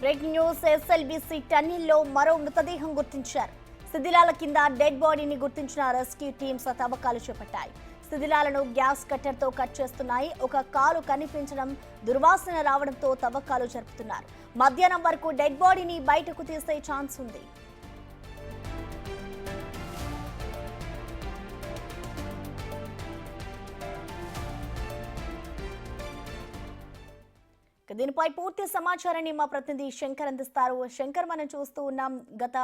Breaking news SLBC టన్నెల్లో మరో మృతదేహం గుర్తించారు. శిథిలాల కింద డెడ్ బాడీని గుర్తించిన రెస్క్యూ టీమ్స్ తవ్వకాలు చేపట్టాయి. శిథిలాలను గ్యాస్ కట్టర్తో కట్ చేస్తున్నాయి. ఒక కాలు కనిపించడం, దుర్వాసన రావడంతో తవ్వకాలు జరుపుతున్నారు. మధ్యాహ్నం వరకు డెడ్ బాడీని బయటకు తీసే ఛాన్స్ ఉంది. దీనిపై పూర్తి సమాచారాన్ని మా ప్రతినిధి శంకర్ అందిస్తారు. శంకర్, మనం చూస్తూ ఉన్నాం గత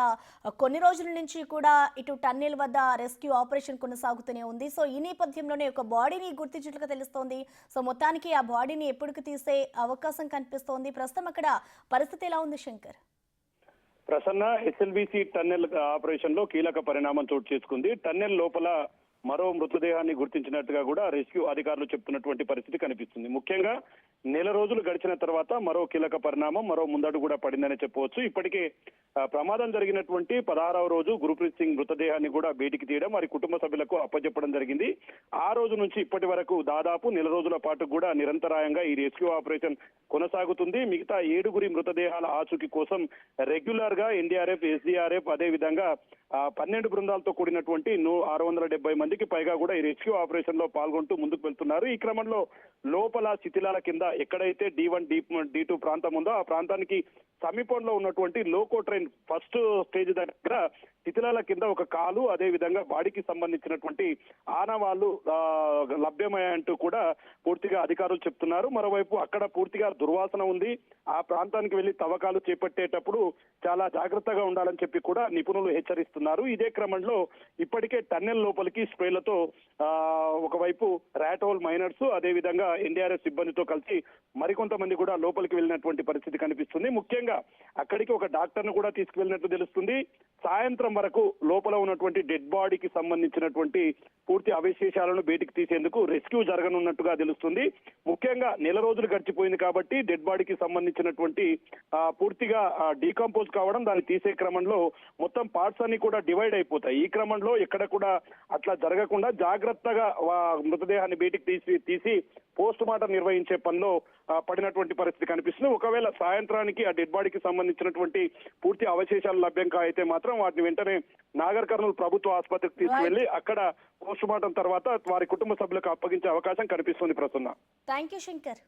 కొన్ని రోజుల నుంచి కూడా ఇటు టన్నెల్ వద్ద రెస్క్యూ ఆపరేషన్ కొనసాగుతూనే ఉంది. సో ఈ నేపథ్యంలోనే ఒక బాడీని గుర్తించినట్లుగా తెలుస్తోంది. సో మొత్తానికి ఆ బాడీని ఎప్పటికి తీసే అవకాశం కనిపిస్తోంది. ప్రస్తుతం అక్కడ పరిస్థితి ఎలా ఉంది Shankar? Prasanna, SLBC tunnel operation లో కీలక పరిణామం చోటు చేసుకుంది. టన్నెల్ లోపల మరో మృతదేహాన్ని గుర్తించినట్టుగా కూడా రెస్క్యూ అధికారులు చెప్తున్నటువంటి పరిస్థితి కనిపిస్తుంది. ముఖ్యంగా నెల రోజులు గడిచిన తర్వాత మరో కీలక పరిణామం, మరో ముందడుగు కూడా పడిందని చెప్పవచ్చు. ఇప్పటికే ప్రమాదం జరిగినటువంటి 16వ రోజు గురుప్రీత్ సింగ్ మృతదేహాన్ని కూడా బయటికి తీయడం, వారి కుటుంబ సభ్యులకు అప్పచెప్పడం జరిగింది. ఆ రోజు నుంచి ఇప్పటి వరకు దాదాపు నెల రోజుల పాటు కూడా నిరంతరాయంగా ఈ రెస్క్యూ ఆపరేషన్ కొనసాగుతుంది. మిగతా 7గురి మృతదేహాల ఆచూకీ కోసం రెగ్యులర్ గా ఎన్డీఆర్ఎఫ్, ఎస్డీఆర్ఎఫ్, అదే విధంగా 12 బృందాలతో కూడినటువంటి 670 మందికి పైగా కూడా ఈ రెస్క్యూ ఆపరేషన్ లో పాల్గొంటూ ముందుకు వెళ్తున్నారు. ఈ క్రమంలో లోపల శిథిలాల కింద ఎక్కడైతే D1, D2 ప్రాంతం ఉందో ఆ ప్రాంతానికి సమీపంలో ఉన్నటువంటి లోకో ట్రైన్ ఫస్ట్ స్టేజ్ దగ్గర శిథిలాల కింద ఒక కాలు, అదే విధంగా బాడీకి సంబంధించినటువంటి ఆనవాళ్లు లభ్యమయ్యాయంటూ కూడా పూర్తిగా అధికారులు చెప్తున్నారు. మరోవైపు అక్కడ పూర్తిగా దుర్వాసన ఉంది. ఆ ప్రాంతానికి వెళ్లి తవ్వకాలు చేపట్టేటప్పుడు చాలా జాగ్రత్తగా ఉండాలని చెప్పి కూడా నిపుణులు హెచ్చరిస్తున్నారు. ఇదే క్రమంలో ఇప్పటికే టన్నెల్ లోపలికి స్ప్రేలతో ఒకవైపు ర్యాట్ హోల్ మైనర్స్, అదే విధంగా ఎన్డీఆర్ఎఫ్ సిబ్బందితో కలిసి మరికొంతమంది కూడా లోపలికి వెళ్ళినటువంటి పరిస్థితి కనిపిస్తుంది. ముఖ్యంగా అక్కడికి ఒక డాక్టర్ ను కూడా తీసుకువెళ్ళినట్టు తెలుస్తుంది. సాయంత్రం వరకు లోపల ఉన్నటువంటి డెడ్ బాడీకి సంబంధించినటువంటి పూర్తి అవశేషాలను బయటికి తీసేందుకు రెస్క్యూ జరగనున్నట్టుగా తెలుస్తుంది. ముఖ్యంగా నెల రోజులు గడిచిపోయింది కాబట్టి డెడ్ బాడీకి సంబంధించినటువంటి పూర్తిగా డీకంపోజ్ కావడం, దాన్ని తీసే క్రమంలో మొత్తం పార్ట్స్ అన్ని కూడా డివైడ్ అయిపోతాయి. ఈ క్రమంలో ఎక్కడ కూడా అట్లా జరగకుండా జాగ్రత్తగా మృతదేహాన్ని బయటికి తీసి పోస్ట్ మార్టం నిర్వహించే పనిలో పడినటువంటి పరిస్థితి కనిపిస్తుంది. ఒకవేళ సాయంత్రానికి ఆ డెడ్ బాడీకి సంబంధించినటువంటి పూర్తి అవశేషాలు లభ్యం అయితే మాత్రం వాటిని వెంటనే నాగర్ కర్నూలు ప్రభుత్వ ఆసుపత్రికి తీసుకువెళ్లి అక్కడ పోస్ట్ మార్టం తర్వాత వారి కుటుంబ సభ్యులకు అప్పగించే అవకాశం కనిపిస్తుంది. ప్రసన్న, థాంక్యూ శంకర్.